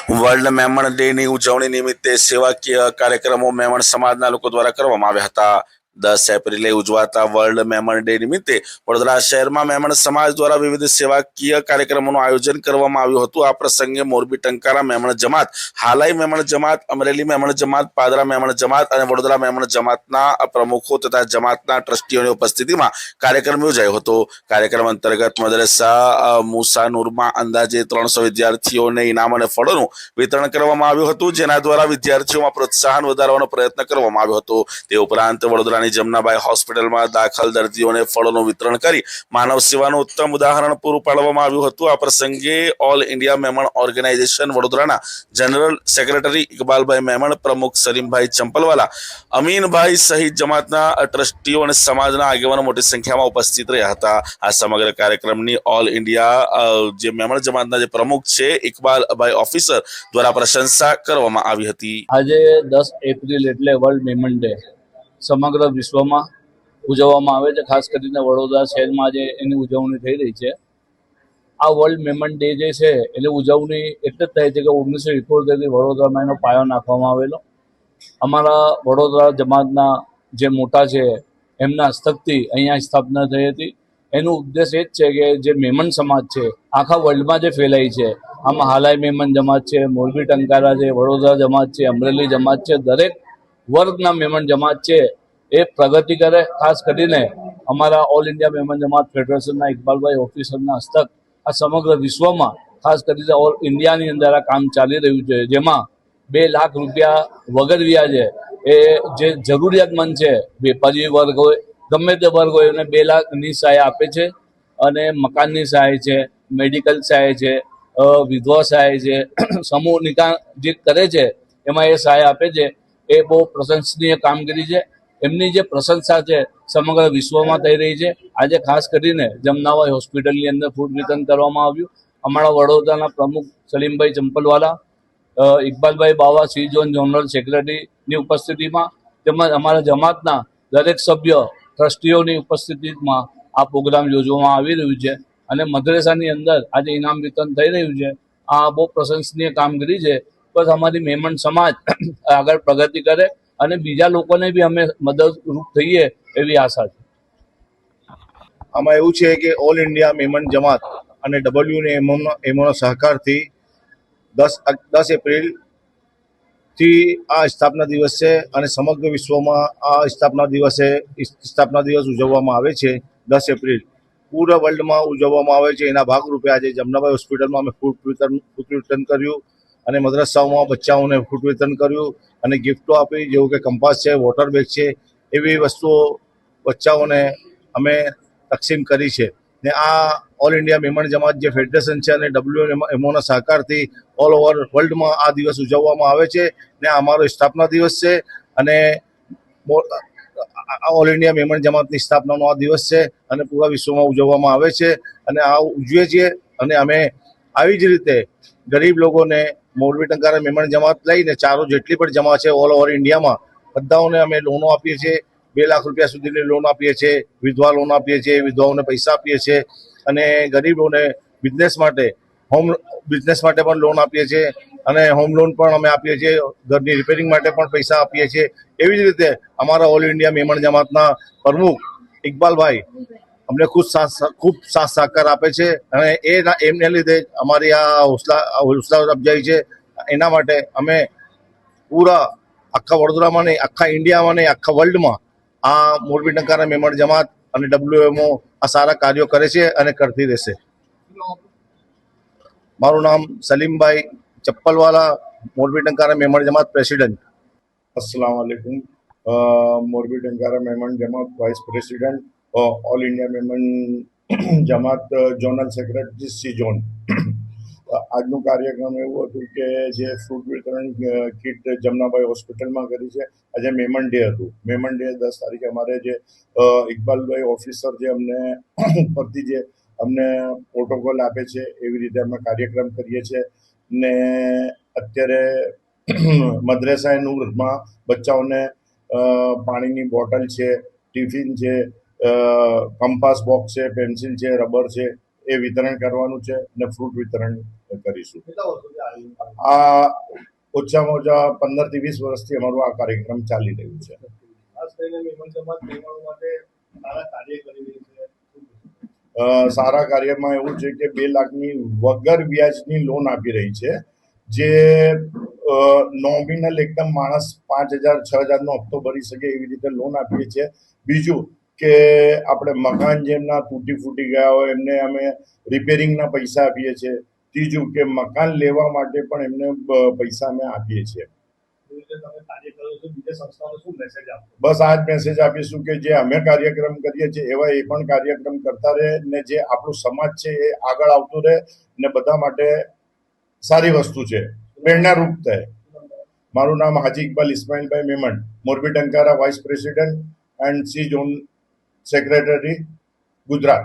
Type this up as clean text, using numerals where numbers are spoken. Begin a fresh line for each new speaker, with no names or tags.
World Memon ડેની ઉજવણી નિમિત્તે સેવાકીય કાર્યક્રમો મેમણ સમાજના લોકો દ્વારા કરવામાં આવ્યા હતા। 10 એપ્રિલે ઉજવાતા વર્લ્ડ મેમણ ડે નિમિત્તે વડોદરા શહેરમાં મેમણ સમાજ દ્વારા વિવિધ સેવાકીય કાર્યક્રમોનું આયોજન કરવામાં આવ્યું હતું। આ પ્રસંગે મોરબી ટંકારા મેમણ જમાત, હાલાઈ મેમણ જમાત, અમરેલી મેમણ જમાત, પાદરા મેમણ જમાત અને વડોદરા મેમણ જમાતના પ્રમુખો તથા જમાતના ટ્રસ્ટીઓની ઉપસ્થિતિમાં કાર્યક્રમ યોજાયો હતો। કાર્યક્રમ અંતર્ગત મદરસા મૂસા નૂરમાં અંદાજે 300 વિદ્યાર્થીઓને ઇનામ અને ફળોનું વિતરણ કરવામાં આવ્યું હતું, જેના દ્વારા વિદ્યાર્થીઓમાં પ્રોત્સાહન વધારવાનો પ્રયત્ન કરવામાં આવ્યો હતો। તે ઉપરાંત વડોદરાની જમનાબાઈ હોસ્પિટલમાં દાખલ દર્દીઓને ફળોનું વિતરણ કરી માનવ સેવાનું ઉત્તમ ઉદાહરણ પૂરું પાડવામાં આવ્યું હતું। આ પ્રસંગે ઓલ ઇન્ડિયા મેમણ ઓર્ગેનાઇઝેશન વડોદરાના જનરલ સેક્રેટરી ઇકબાલભાઈ મેમણ, પ્રમુખ સલીમભાઈ ચંપલવાલા, અમીનભાઈ સહિત જમાતના ટ્રસ્ટીઓ અને સમાજના આગેવાનો મોટી સંખ્યામાં ઉપસ્થિત રહ્યા હતા। આ સમગ્ર કાર્યક્રમની ઓલ ઇન્ડિયા જે મેમણ જમાતના જે પ્રમુખ છે ઇકબાલભાઈ ઓફિસર દ્વારા પ્રશંસા કરવામાં આવી હતી।
આજે 10 એપ્રિલ એટલે વર્લ્ડ મેમન ડે સમગ્ર વિશ્વમાં ઉજવવામાં આવે છે। ખાસ કરીને વડોદરા શહેરમાં આજે એની ઉજવણી થઈ રહી છે। આ વર્લ્ડ મેમન ડે જે છે એટલે ઉજવણી એટલે જ થાય છે કે 1978થી વડોદરામાં એનો પાયો નાખવામાં આવેલો। અમારા વડોદરા જમાતના જે મોટા છે એમના હસ્તકથી અહીંયા સ્થાપના થઈ હતી। એનો ઉદ્દેશ એ જ છે કે જે મેમન સમાજ છે આખા વર્લ્ડમાં જે ફેલાઈ છે, આમાં હાલાઈ મેમન જમાત છે, મોરબી ટંકારા છે, વડોદરા જમાત છે, અમરેલી જમાત છે, દરેક વર્ગના મેમન જમાત છે એ પ્રગતિ કરે। ખાસ કરીને અમારા ઓલ ઇન્ડિયા મેમન જમાત ફેડરેશનના ઇકબાલભાઈ ઓફિસરના હસ્તક આ સમગ્ર વિશ્વમાં ખાસ કરીને ઓલ ઇન્ડિયાની અંદર આ કામ ચાલી રહ્યું છે, જેમાં 2 લાખ રૂપિયા વગર વ્યાજે એ જે જરૂરિયાતમંદ છે, વેપારી વર્ગ હોય ગમે તે વર્ગ હોય એને 2 લાખની સહાય આપે છે। અને મકાનની સહાય છે, મેડિકલ સહાય છે, વિધવા સહાય છે, સમૂહ નિકાહ જે કરે છે એમાં એ સહાય આપે છે। એ બહુ પ્રશંસનીય કામગીરી છે। એમની જે પ્રશંસા છે સમગ્ર વિશ્વમાં થઈ રહી છે। આજે ખાસ કરીને જમનાબાઈ હોસ્પિટલની અંદર ફૂડ વિતરણ કરવામાં આવ્યું। અમારા વડોદરાના પ્રમુખ સલીમભાઈ ચંપલવાલા, ઇકબાલભાઈ બાવા, સી ઝોન જનરલ સેક્રેટરીની ઉપસ્થિતિમાં તેમજ અમારા જમાતના દરેક સભ્ય ટ્રસ્ટીઓની ઉપસ્થિતિમાં આ પ્રોગ્રામ યોજવામાં આવી રહ્યું છે। અને મદ્રેસાની અંદર આજે ઇનામ વિતરણ થઈ રહ્યું છે। આ બહુ પ્રશંસનીય કામગીરી છે। બસ અમારી મેમણ સમાજ આગળ પ્રગતિ કરે અને બીજા લોકોને બી અમે મદદરૂપ થઈએ એવી આશા છે।
આમાં એવું છે કે ઓલ ઇન્ડિયા મેમણ જમાત અને ડબલ્યુને એમોના સહકારથી 10 એપ્રિલથી આ સ્થાપના દિવસ છે અને સમગ્ર વિશ્વમાં આ સ્થાપના દિવસ ઉજવવામાં આવે છે। 10 એપ્રિલ પૂરા વર્લ્ડમાં ઉજવવામાં આવે છે। એના ભાગરૂપે આજે જમનાબાઈ હોસ્પિટલમાં અમે ફૂડ વિતરણ કર્યું અને મદ્રસાઓમાં બચ્ચાઓને ફૂડ વિતરણ કર્યું અને ગિફ્ટો આપી, જેવું કે કંપાસ છે, વોટર બેગ છે, એવી વસ્તુઓ બચ્ચાઓને અમે તકસીમ કરી છે। ને આ ઓલ ઇન્ડિયા મેમણ જમાત જે ફેડરેશન છે અને ડબલ્યુએમઓના સહકારથી ઓલ ઓવર વર્લ્ડમાં આ દિવસ ઉજવવામાં આવે છે। ને અમારો સ્થાપના દિવસ છે અને ઓલ ઇન્ડિયા મેમણ જમાતની સ્થાપનાનો આ દિવસ છે અને પૂરા વિશ્વમાં ઉજવવામાં આવે છે અને આ ઉજવીએ છીએ। અને અમે આવી જ રીતે ગરીબ લોકોને મોરબી ટંકારા મેમણ જમાત લઈને ચારો જેટલી પણ જમા છે ઓલ ઓવર ઇન્ડિયામાં બધાઓને અમે લોનો આપીએ છીએ। 2 લાખ રૂપિયા સુધીની લોન આપીએ છીએ, વિધવા લોન આપીએ છીએ, વિધવાઓને પૈસા આપીએ છીએ અને ગરીબોને બિઝનેસ માટે પણ લોન આપીએ છીએ અને હોમ લોન પણ અમે આપીએ છીએ। ઘરની રિપેરિંગ માટે પણ પૈસા આપીએ છીએ। એવી જ રીતે અમારા ઓલ ઇન્ડિયા મેમણ જમાતના પ્રમુખ ઇકબાલભાઈ અમને ખૂબ સાથ સહકાર આપે છે અને એમને લીધે અમારી આ હોસલા અફજાઈ છે। એના માટે અમે પૂરા આખા વડોદરામાં નહીં, આખા ઇન્ડિયામાં નહીં, આખા વર્લ્ડમાં આ મોરબી ટંકારા મેમણ જમાત અને ડબલ્યુએમઓ આ સારા કાર્યો કરે છે અને કરતી રહેશે। મારું નામ સલીમભાઈ ચપ્પલવાલા, મોરબી ટંકારા મેમણ જમાત પ્રેસિડેન્ટ।
अस्सलाम वालेकुम। Morbi Tankara Memon Jamat vice president all India Memon Jamat zonal secretary C zone. આજનું કાર્યક્રમ એવું હતું કે જે ફૂડ વિતરણ કીટ જમનાબાઈ હોસ્પિટલમાં કરી છે। આજે મેમન ડે હતું। મેમન ડે 10 તારીખે અમારે જે ઇકબાલભાઈ ઓફિસર જે અમને પરથી જે અમને પ્રોટોકોલ આપે છે એવી રીતે અમે કાર્યક્રમ કરીએ છીએ। ને અત્યારે મદ્રેસા નૂરમાં બચ્ચાઓને પાણીની બોટલ છે, ટિફિન છે, કંપાસ બોક્સ છે, પેન્સિલ છે, રબર છે એ વિતરણ કરવાનું છે ને ફ્રૂટ વિતરણ કરીશું.
કેટલા વર્ષોથી આયોજન ચાલે છે?
આ ઓછામાં ઓછા 15 થી 20 વર્ષથી અમારું આ કાર્યક્રમ ચાલી રહ્યું છે.
ખાસ કરીને મેમણ સમાજ મહેમાનો માટે સારા કાર્ય કરી રહી છે.
સારા કાર્યમાં એવું છે કે 2 લાખની વગર વ્યાજની લોન આપી રહી છે, જે નોમિનલ એકદમ માણસ 5,000 6,000 નો હપ્તો ભરી શકે એવી રીતે લોન આપીએ છીએ. બીજું કે આપણે મકાન જેમના તૂટી ફૂટી ગયા હોય એમને અમે રિપેરિંગના પૈસા આપીએ છીએ. ત્રીજું કે મકાન લેવા માટે પણ એમને પૈસા અમે આપીએ છીએ.
એવી રીતે તમે કાર્ય કરો છો, બીજા સંસ્થાઓને શું મેસેજ આપો?
બસ આ જ મેસેજ આપીશું કે જે અમે કાર્યક્રમ કરીએ છીએ એવા એ પણ કાર્યક્રમ કરતા રહે ને જે આપણું સમાજ છે એ આગળ આવતું રહે ને બધા માટે સારી વસ્તુ છે, પ્રેરણારૂપ થાય. મારું નામ હાજી ઇકબાલ ઇસ્માઇલભાઈ Memon, Morbi Tankara vice president and C zone secretary, Gujarat.